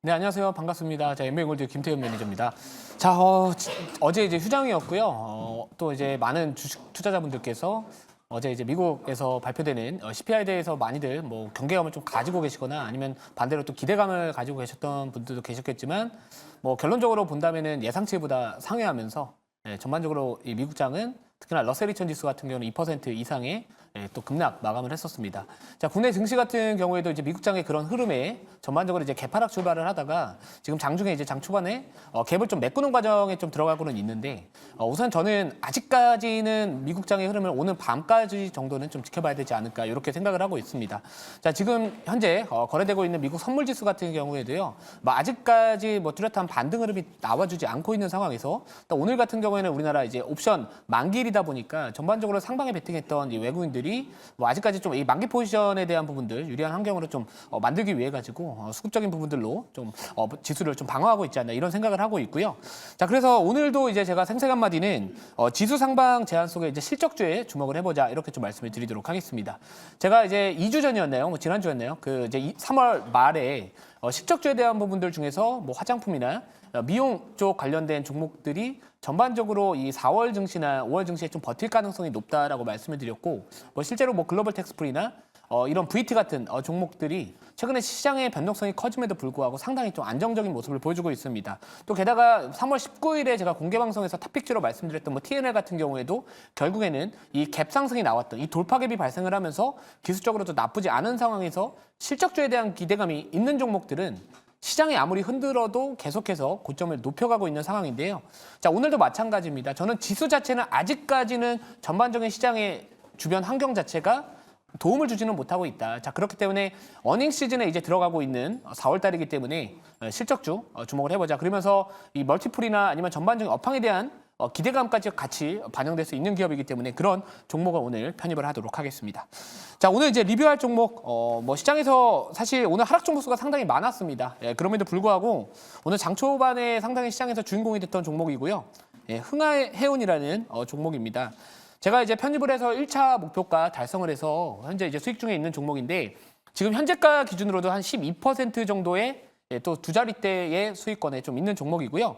네, 안녕하세요. 반갑습니다. 자, 엠베골드 김태현 매니저입니다. 자, 어제 이제 휴장이었고요. 또 이제 많은 주식 투자자분들께서 어제 이제 미국에서 발표되는 CPI에 대해서 많이들 뭐 경계감을 좀 가지고 계시거나 아니면 반대로 또 기대감을 가지고 계셨던 분들도 계셨겠지만 뭐 결론적으로 본다면은 예상치보다 상회하면서 전반적으로 이 미국장은 특히나 러셀 2000 지수 같은 경우는 2% 이상의 또 급락 마감을 했었습니다. 자, 국내 증시 같은 경우에도 이제 미국장의 그런 흐름에 전반적으로 이제 개파락 출발을 하다가 지금 장중에 이제 장 초반에 갭을 좀 메꾸는 과정에 좀 들어가고는 있는데 우선 저는 아직까지는 미국장의 흐름을 오늘 밤까지 정도는 좀 지켜봐야 되지 않을까 이렇게 생각을 하고 있습니다. 자, 지금 현재 거래되고 있는 미국 선물 지수 같은 경우에도요. 뭐 아직까지 뭐 뚜렷한 반등 흐름이 나와주지 않고 있는 상황에서 또 오늘 같은 경우에는 우리나라 이제 옵션 만기일이다 보니까 전반적으로 상방에 베팅했던 이 외국인들이 뭐 아직까지 좀 이 만기 포지션에 대한 부분들 유리한 환경으로 좀 만들기 위해 가지고 수급적인 부분들로 좀 지수를 좀 방어하고 있지 않나 이런 생각을 하고 있고요. 자, 그래서 오늘도 이제 제가 생색 한마디는 지수 상방 제한 속에 이제 실적주에 주목을 해보자 이렇게 좀 말씀을 드리도록 하겠습니다. 제가 이제 2주 전이었나요? 뭐 지난주였나요? 그 이제 3월 말에 실적주에 대한 부분들 중에서 뭐 화장품이나 미용 쪽 관련된 종목들이 전반적으로 이 4월 증시나 5월 증시에 좀 버틸 가능성이 높다라고 말씀을 드렸고, 뭐 실제로 뭐 글로벌 텍스프리나 이런 VT 같은 종목들이 최근에 시장의 변동성이 커짐에도 불구하고 상당히 좀 안정적인 모습을 보여주고 있습니다. 또 게다가 3월 19일에 제가 공개 방송에서 탑픽주로 말씀드렸던 뭐 TNL 같은 경우에도 결국에는 이 갭 상승이 나왔던 이 돌파갭이 발생을 하면서 기술적으로도 나쁘지 않은 상황에서 실적주에 대한 기대감이 있는 종목들은 시장이 아무리 흔들어도 계속해서 고점을 높여가고 있는 상황인데요. 자, 오늘도 마찬가지입니다. 저는 지수 자체는 아직까지는 전반적인 시장의 주변 환경 자체가 도움을 주지는 못하고 있다. 자, 그렇기 때문에 어닝 시즌에 이제 들어가고 있는 4월 달이기 때문에 실적주 주목을 해보자. 그러면서 이 멀티플이나 아니면 전반적인 업황에 대한 기대감까지 같이 반영될 수 있는 기업이기 때문에 그런 종목을 오늘 편입을 하도록 하겠습니다. 자, 오늘 이제 리뷰할 종목, 뭐 시장에서 사실 오늘 하락 종목 수가 상당히 많았습니다. 그럼에도 불구하고 오늘 장 초반에 상당히 시장에서 주인공이 됐던 종목이고요. 흥하해운이라는 종목입니다. 제가 이제 편입을 해서 1차 목표가 달성을 해서 현재 이제 수익 중에 있는 종목인데 지금 현재가 기준으로도 한 12% 정도의 또 두 자릿대의 수익권에 좀 있는 종목이고요.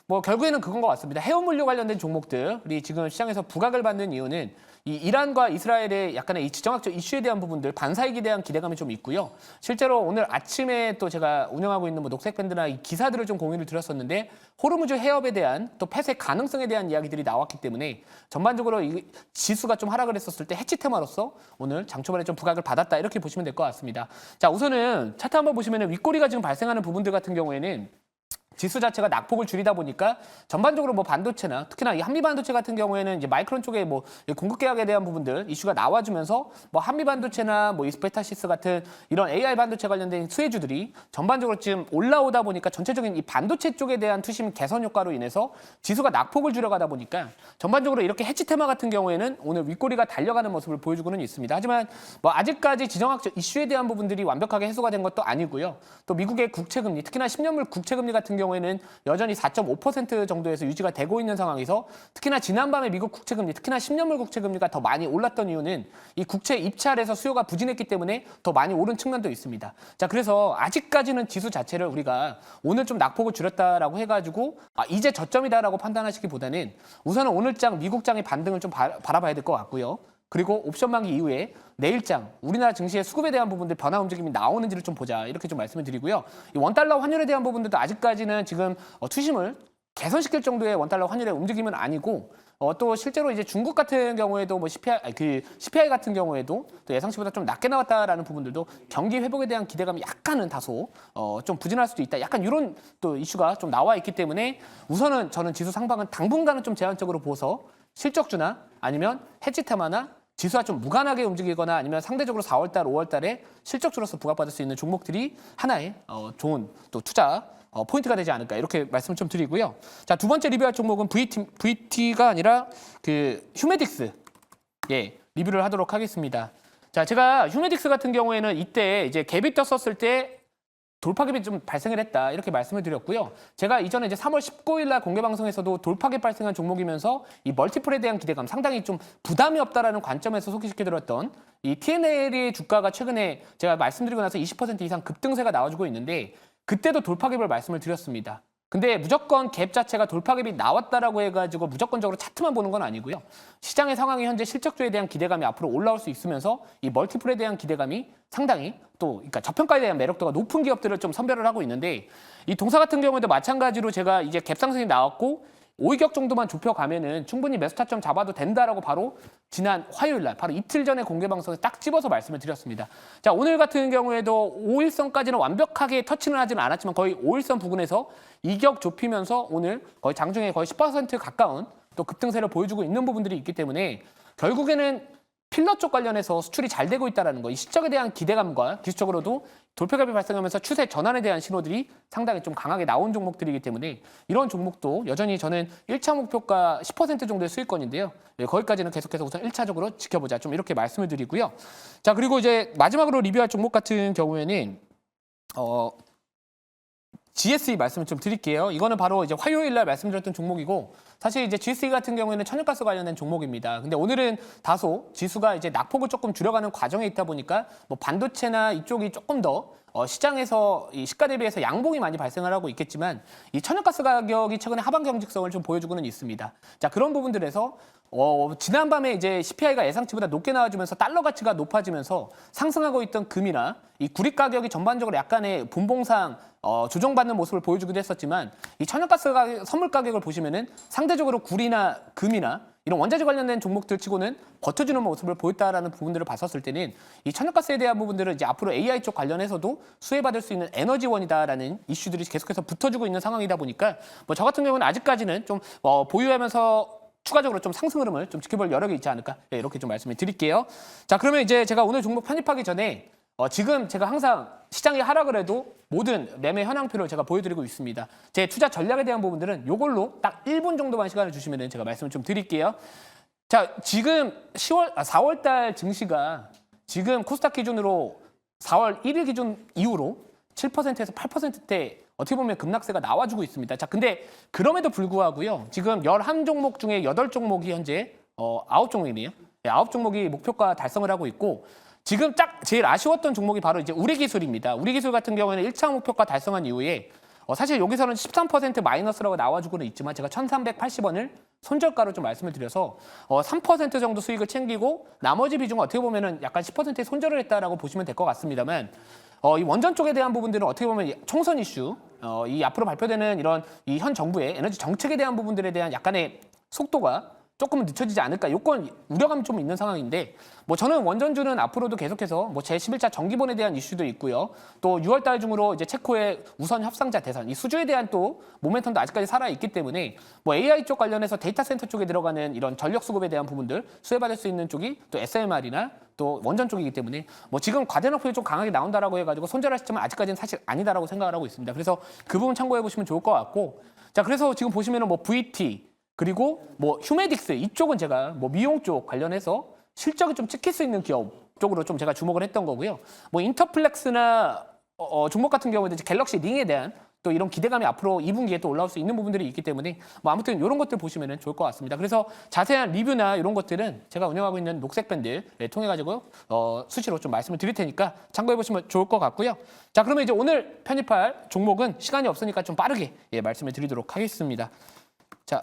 뭐 결국에는 그건 것 같습니다. 해운물류 관련된 종목들이 지금 시장에서 부각을 받는 이유는 이 이란과 이스라엘의 약간의 이 지정학적 이슈에 대한 부분들, 반사이익에 대한 기대감이 좀 있고요. 실제로 오늘 아침에 또 제가 운영하고 있는 뭐 녹색밴드나 이 기사들을 좀 공유를 드렸었는데 호르무즈 해협에 대한 또 폐쇄 가능성에 대한 이야기들이 나왔기 때문에 전반적으로 이 지수가 좀 하락을 했었을 때 해치 테마로서 오늘 장 초반에 좀 부각을 받았다 이렇게 보시면 될 것 같습니다. 자, 우선은 차트 한번 보시면 윗꼬리가 지금 발생하는 부분들 같은 경우에는 지수 자체가 낙폭을 줄이다 보니까 전반적으로 뭐 반도체나 특히나 이 한미 반도체 같은 경우에는 이제 마이크론 쪽에 뭐 공급 계약에 대한 부분들 이슈가 나와주면서 뭐 한미 반도체나 뭐 이스페타시스 같은 이런 AI 반도체 관련된 수혜주들이 전반적으로 지금 올라오다 보니까 전체적인 이 반도체 쪽에 대한 투심 개선 효과로 인해서 지수가 낙폭을 줄여가다 보니까 전반적으로 이렇게 해치 테마 같은 경우에는 오늘 윗꼬리가 달려가는 모습을 보여주고는 있습니다. 하지만 뭐 아직까지 지정학적 이슈에 대한 부분들이 완벽하게 해소가 된 것도 아니고요. 또 미국의 국채금리 특히나 10년물 국채금리 같은 경우에는 여전히 4.5% 정도에서 유지가 되고 있는 상황에서 특히나 지난밤에 미국 국채금리, 특히나 10년물 국채금리가 더 많이 올랐던 이유는 이 국채 입찰에서 수요가 부진했기 때문에 더 많이 오른 측면도 있습니다. 자, 그래서 아직까지는 지수 자체를 우리가 오늘 좀 낙폭을 줄였다라고 해가지고 이제 저점이다라고 판단하시기보다는 우선은 오늘장 미국장의 반등을 좀 바라봐야 될 것 같고요. 그리고 옵션 만기 이후에 내일장 우리나라 증시의 수급에 대한 부분들 변화 움직임이 나오는지를 좀 보자 이렇게 좀 말씀을 드리고요. 이 원달러 환율에 대한 부분들도 아직까지는 지금 투심을 개선시킬 정도의 원달러 환율의 움직임은 아니고 또 실제로 이제 중국 같은 경우에도 뭐 CPI 같은 경우에도 또 예상치보다 좀 낮게 나왔다라는 부분들도 경기 회복에 대한 기대감이 약간은 다소 좀 부진할 수도 있다. 약간 이런 또 이슈가 좀 나와 있기 때문에 우선은 저는 지수 상방은 당분간은 좀 제한적으로 보서 실적주나 아니면 해지 테마나 지수와 좀 무관하게 움직이거나 아니면 상대적으로 4월달, 5월달에 실적주로서 부각받을 수 있는 종목들이 하나의 좋은 또 투자 포인트가 되지 않을까 이렇게 말씀을 좀 드리고요. 자, 두 번째 리뷰할 종목은 VT가 아니라 그 휴메딕스 리뷰를 하도록 하겠습니다. 자, 제가 휴메딕스 같은 경우에는 이때 이제 갭이 떴었을 때 돌파갭이 좀 발생을 했다 이렇게 말씀을 드렸고요. 제가 이전에 이제 3월 19일 날 공개 방송에서도 돌파갭 발생한 종목이면서 이 멀티플에 대한 기대감 상당히 좀 부담이 없다라는 관점에서 소개시켜드렸던 이 TNL의 주가가 최근에 제가 말씀드리고 나서 20% 이상 급등세가 나와주고 있는데 그때도 돌파갭을 말씀을 드렸습니다. 근데 무조건 갭 자체가 돌파갭이 나왔다라고 해가지고 무조건적으로 차트만 보는 건 아니고요. 시장의 상황이 현재 실적주에 대한 기대감이 앞으로 올라올 수 있으면서 이 멀티플에 대한 기대감이 상당히 또 그러니까 저평가에 대한 매력도가 높은 기업들을 좀 선별을 하고 있는데 이 동사 같은 경우에도 마찬가지로 제가 이제 갭 상승이 나왔고 5일격 정도만 좁혀가면은 충분히 매수 타점 잡아도 된다라고 바로 지난 화요일 날 바로 이틀 전에 공개 방송에서 딱 집어서 말씀을 드렸습니다. 자, 오늘 같은 경우에도 5일선까지는 완벽하게 터치는 하지는 않았지만 거의 5일선 부근에서 이격 좁히면서 오늘 거의 장중에 거의 10% 가까운 또 급등세를 보여주고 있는 부분들이 있기 때문에 결국에는 필러 쪽 관련해서 수출이 잘 되고 있다는 거, 이 실적에 대한 기대감과 기술적으로도 돌파갭이 발생하면서 추세 전환에 대한 신호들이 상당히 좀 강하게 나온 종목들이기 때문에 이런 종목도 여전히 저는 1차 목표가 10% 정도의 수익권인데요. 네, 거기까지는 계속해서 우선 1차적으로 지켜보자. 좀 이렇게 말씀을 드리고요. 자, 그리고 이제 마지막으로 리뷰할 종목 같은 경우에는 GSE 말씀을 좀 드릴게요. 이거는 바로 이제 화요일 날 말씀드렸던 종목이고 사실 이제 GSE 같은 경우에는 천연가스 관련된 종목입니다. 근데 오늘은 다소 지수가 이제 낙폭을 조금 줄여가는 과정에 있다 보니까 뭐 반도체나 이쪽이 조금 더 시장에서 이 시가 대비해서 양봉이 많이 발생을 하고 있겠지만 이 천연가스 가격이 최근에 하방 경직성을 좀 보여주고는 있습니다. 자, 그런 부분들에서 지난밤에 이제 CPI가 예상치보다 높게 나와주면서 달러 가치가 높아지면서 상승하고 있던 금이나 이 구리 가격이 전반적으로 약간의 분봉상 조정받는 모습을 보여주기도 했었지만 이 천연가스 선물 가격을 보시면은 상대적으로 구리나 금이나 이런 원자재 관련된 종목들 치고는 버텨주는 모습을 보였다라는 부분들을 봤었을 때는 이 천연가스에 대한 부분들은 이제 앞으로 AI 쪽 관련해서도 수혜받을 수 있는 에너지원이다라는 이슈들이 계속해서 붙어주고 있는 상황이다 보니까 뭐 저 같은 경우는 아직까지는 좀 보유하면서 추가적으로 좀 상승 흐름을 좀 지켜볼 여력이 있지 않을까 이렇게 좀 말씀을 드릴게요. 자, 그러면 이제 제가 오늘 종목 편입하기 전에 지금 제가 항상 시장이 하락을 해도 모든 매매 현황표를 제가 보여드리고 있습니다. 제 투자 전략에 대한 부분들은 이걸로 딱 1분 정도만 시간을 주시면 제가 말씀을 좀 드릴게요. 자, 지금 4월 달 증시가 지금 코스닥 기준으로 4월 1일 기준 이후로 7%에서 8%대 어떻게 보면 급락세가 나와주고 있습니다. 자, 근데 그럼에도 불구하고요. 지금 11종목 중에 8종목이 현재 9종목이네요. 네, 9종목이 목표가 달성을 하고 있고 지금 딱 제일 아쉬웠던 종목이 바로 이제 우리기술입니다. 우리기술 같은 경우에는 1차 목표가 달성한 이후에 사실 여기서는 13% 마이너스라고 나와주고는 있지만 제가 1,380원을 손절가로 좀 말씀을 드려서 3% 정도 수익을 챙기고 나머지 비중은 어떻게 보면은 약간 10%의 손절을 했다라고 보시면 될 것 같습니다만 이 원전 쪽에 대한 부분들은 어떻게 보면 총선 이슈, 이 앞으로 발표되는 이런 이 현 정부의 에너지 정책에 대한 부분들에 대한 약간의 속도가 조금은 늦춰지지 않을까. 요건 우려감이 좀 있는 상황인데 뭐 저는 원전주는 앞으로도 계속해서 뭐 제11차 정기본에 대한 이슈도 있고요. 또 6월 달 중으로 이제 체코의 우선 협상자 대선, 이 수주에 대한 또 모멘텀도 아직까지 살아 있기 때문에 뭐 AI 쪽 관련해서 데이터 센터 쪽에 들어가는 이런 전력 수급에 대한 부분들 수혜받을 수 있는 쪽이 또 SMR이나 또 원전 쪽이기 때문에 뭐 지금 과대납폭이 좀 강하게 나온다라고 해가지고 손절할 시점은 아직까지는 사실 아니다라고 생각을 하고 있습니다. 그래서 그 부분 참고해 보시면 좋을 것 같고 자, 그래서 지금 보시면은 뭐 VT 그리고 뭐 휴메딕스 이쪽은 제가 뭐 미용 쪽 관련해서 실적이 좀 찍힐 수 있는 기업 쪽으로 좀 제가 주목을 했던 거고요. 뭐 인터플렉스나 종목 같은 경우에도 이제 갤럭시 링에 대한 또 이런 기대감이 앞으로 2분기에 또 올라올 수 있는 부분들이 있기 때문에 뭐 아무튼 이런 것들 보시면 좋을 것 같습니다. 그래서 자세한 리뷰나 이런 것들은 제가 운영하고 있는 녹색 밴드 통해 가지고 수시로 좀 말씀을 드릴 테니까 참고해 보시면 좋을 것 같고요. 자, 그러면 이제 오늘 편입할 종목은 시간이 없으니까 좀 빠르게 말씀을 드리도록 하겠습니다. 자,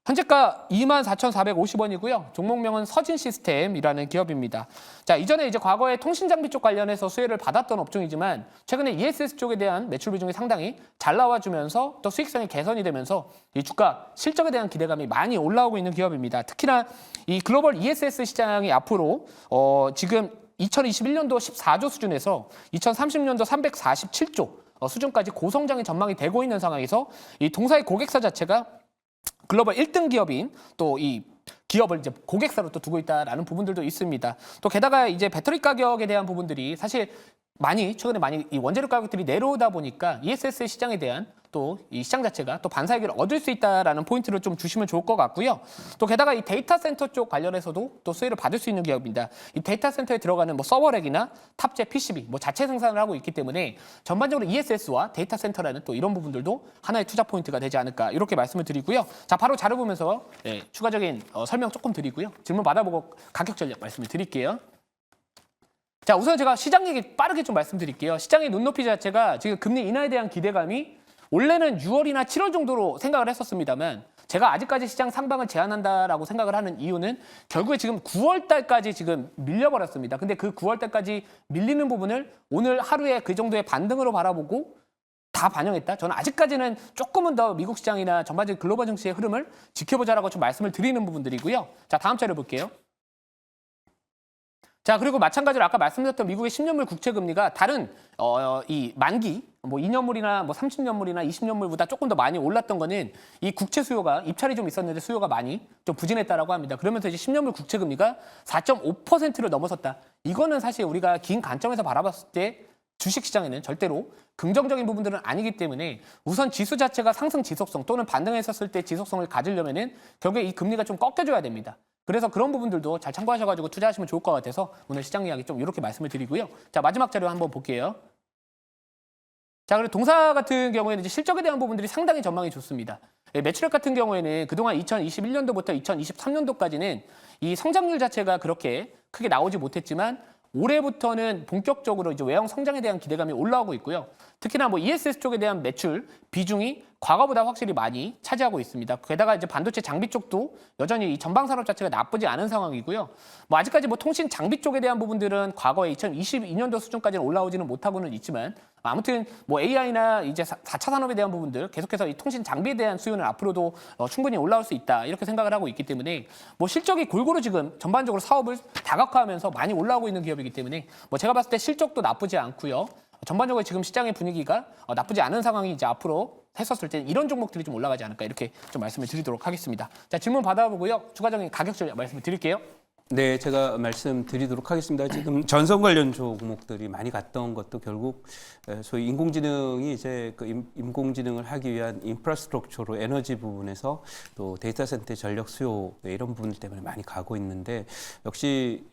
현재가 24,450원이고요. 종목명은 서진시스템이라는 기업입니다. 자, 이전에 이제 과거에 통신장비 쪽 관련해서 수혜를 받았던 업종이지만 최근에 ESS 쪽에 대한 매출 비중이 상당히 잘 나와주면서 또 수익성이 개선이 되면서 이 주가 실적에 대한 기대감이 많이 올라오고 있는 기업입니다. 특히나 이 글로벌 ESS 시장이 앞으로 지금 2021년도 14조 수준에서 2030년도 347조 수준까지 고성장의 전망이 되고 있는 상황에서 이 동사의 고객사 자체가 글로벌 1등 기업인 또 이 기업을 이제 고객사로 또 두고 있다라는 부분들도 있습니다. 또 게다가 이제 배터리 가격에 대한 부분들이 사실 최근에 많이 이 원재료 가격들이 내려오다 보니까 ESS 시장에 대한 또 이 시장 자체가 또 반사이익을 얻을 수 있다라는 포인트를 좀 주시면 좋을 것 같고요. 또 게다가 이 데이터 센터 쪽 관련해서도 또 수혜를 받을 수 있는 기업입니다. 이 데이터 센터에 들어가는 뭐 서버렉이나 탑재 PCB 뭐 자체 생산을 하고 있기 때문에 전반적으로 ESS와 데이터 센터라는 또 이런 부분들도 하나의 투자 포인트가 되지 않을까 이렇게 말씀을 드리고요. 자, 바로 자료 보면서 추가적인 설명 조금 드리고요. 질문 받아보고 가격 전략 말씀을 드릴게요. 자, 우선 제가 시장 얘기 빠르게 좀 말씀드릴게요. 시장의 눈높이 자체가 지금 금리 인하에 대한 기대감이 원래는 6월이나 7월 정도로 생각을 했었습니다만 제가 아직까지 시장 상방을 제한한다라고 생각을 하는 이유는 결국에 지금 9월 달까지 지금 밀려버렸습니다. 근데 그 9월 달까지 밀리는 부분을 오늘 하루에 그 정도의 반등으로 바라보고 다 반영했다. 저는 아직까지는 조금은 더 미국 시장이나 전반적인 글로벌 증시의 흐름을 지켜보자라고 좀 말씀을 드리는 부분들이고요. 자, 다음 자료 볼게요. 자, 그리고 마찬가지로 아까 말씀드렸던 미국의 10년물 국채 금리가 다른 이 만기 뭐 2년물이나 뭐 30년물이나 20년물보다 조금 더 많이 올랐던 거는 이 국채 수요가 입찰이 좀 있었는데 수요가 많이 좀 부진했다라고 합니다. 그러면서 이제 10년물 국채 금리가 4.5%를 넘어섰다. 이거는 사실 우리가 긴 관점에서 바라봤을 때 주식 시장에는 절대로 긍정적인 부분들은 아니기 때문에 우선 지수 자체가 상승 지속성 또는 반등했었을 때 지속성을 가지려면은 결국에 이 금리가 좀 꺾여줘야 됩니다. 그래서 그런 부분들도 잘 참고하셔가지고 투자하시면 좋을 것 같아서 오늘 시장 이야기 좀 이렇게 말씀을 드리고요. 자, 마지막 자료 한번 볼게요. 자, 그리고 동사 같은 경우에는 이제 실적에 대한 부분들이 상당히 전망이 좋습니다. 매출액 같은 경우에는 그동안 2021년도부터 2023년도까지는 이 성장률 자체가 그렇게 크게 나오지 못했지만 올해부터는 본격적으로 이제 외형 성장에 대한 기대감이 올라오고 있고요. 특히나 뭐 ESS 쪽에 대한 매출 비중이 과거보다 확실히 많이 차지하고 있습니다. 게다가 이제 반도체 장비 쪽도 여전히 이 전방 산업 자체가 나쁘지 않은 상황이고요. 뭐 아직까지 뭐 통신 장비 쪽에 대한 부분들은 과거에 2022년도 수준까지는 올라오지는 못하고는 있지만 아무튼 뭐 AI나 이제 4차 산업에 대한 부분들 계속해서 이 통신 장비에 대한 수요는 앞으로도 충분히 올라올 수 있다 이렇게 생각을 하고 있기 때문에 뭐 실적이 골고루 지금 전반적으로 사업을 다각화하면서 많이 올라오고 있는 기업이기 때문에 뭐 제가 봤을 때 실적도 나쁘지 않고요. 전반적으로 지금 시장의 분위기가 나쁘지 않은 상황이 이제 앞으로 했었을 때 이런 종목들이 좀 올라가지 않을까 이렇게 좀 말씀을 드리도록 하겠습니다. 자, 질문 받아보고요. 추가적인 가격줄 말씀을 드릴게요. 네, 제가 말씀드리도록 하겠습니다. 지금 전선 관련 종목들이 많이 갔던 것도 결국 소위 인공지능이 이제 그 인공지능을 하기 위한 인프라스트럭처로 에너지 부분에서 또 데이터 센터 전력 수요 이런 부분들 때문에 많이 가고 있는데 역시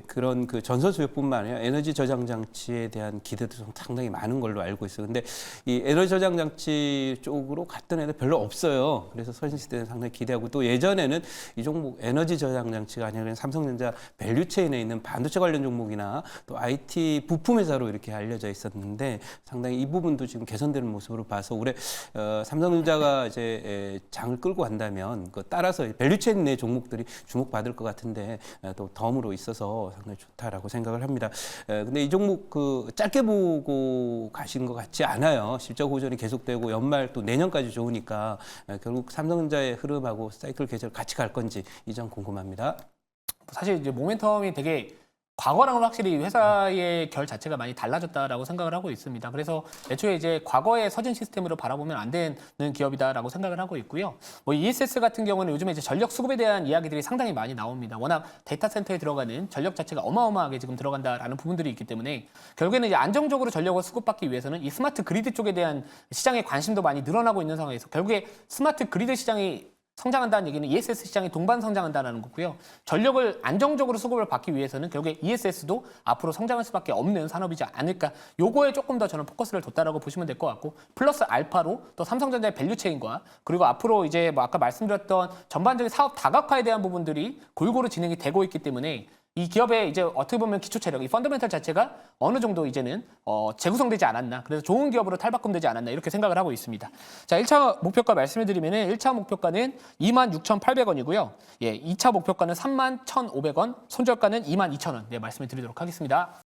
그런 그 전선 수요뿐만 아니라 에너지 저장 장치에 대한 기대도 좀 상당히 많은 걸로 알고 있어요. 근데 이 에너지 저장 장치 쪽으로 갔던 애들 별로 없어요. 그래서 선시대는 상당히 기대하고 또 예전에는 이 종목 에너지 저장 장치가 아니라 삼성전자 밸류체인에 있는 반도체 관련 종목이나 또 IT 부품 회사로 이렇게 알려져 있었는데 상당히 이 부분도 지금 개선되는 모습으로 봐서 올해 삼성전자가 이제 장을 끌고 간다면 그 따라서 밸류체인 내 종목들이 주목받을 것 같은데 또 덤으로 있어서 상당히 좋다라고 생각을 합니다. 근데 이 종목 그 짧게 보고 가신 것 같지 않아요. 실적 호전이 계속되고 연말 또 내년까지 좋으니까 결국 삼성전자의 흐름하고 사이클 계절 같이 갈 건지 이 점 궁금합니다. 사실 이제 모멘텀이 되게 과거랑은 확실히 회사의 결 자체가 많이 달라졌다라고 생각을 하고 있습니다. 그래서 애초에 이제 과거의 서진 시스템으로 바라보면 안 되는 기업이다라고 생각을 하고 있고요. 뭐 ESS 같은 경우는 요즘에 이제 전력 수급에 대한 이야기들이 상당히 많이 나옵니다. 워낙 데이터 센터에 들어가는 전력 자체가 어마어마하게 지금 들어간다라는 부분들이 있기 때문에 결국에는 이제 안정적으로 전력을 수급받기 위해서는 이 스마트 그리드 쪽에 대한 시장의 관심도 많이 늘어나고 있는 상황에서 결국에 스마트 그리드 시장이 성장한다는 얘기는 ESS 시장이 동반 성장한다는 거고요. 전력을 안정적으로 수급을 받기 위해서는 결국에 ESS도 앞으로 성장할 수밖에 없는 산업이지 않을까. 요거에 조금 더 저는 포커스를 뒀다라고 보시면 될 것 같고 플러스 알파로 또 삼성전자의 밸류체인과 그리고 앞으로 이제 뭐 아까 말씀드렸던 전반적인 사업 다각화에 대한 부분들이 골고루 진행이 되고 있기 때문에 이 기업의 이제 어떻게 보면 기초 체력, 이 펀더멘털 자체가 어느 정도 이제는 재구성되지 않았나. 그래서 좋은 기업으로 탈바꿈되지 않았나 이렇게 생각을 하고 있습니다. 자, 1차 목표가 말씀을 드리면은 1차 목표가는 26,800원이고요. 예, 2차 목표가는 31,500원, 손절가는 22,000원. 네, 말씀을 드리도록 하겠습니다.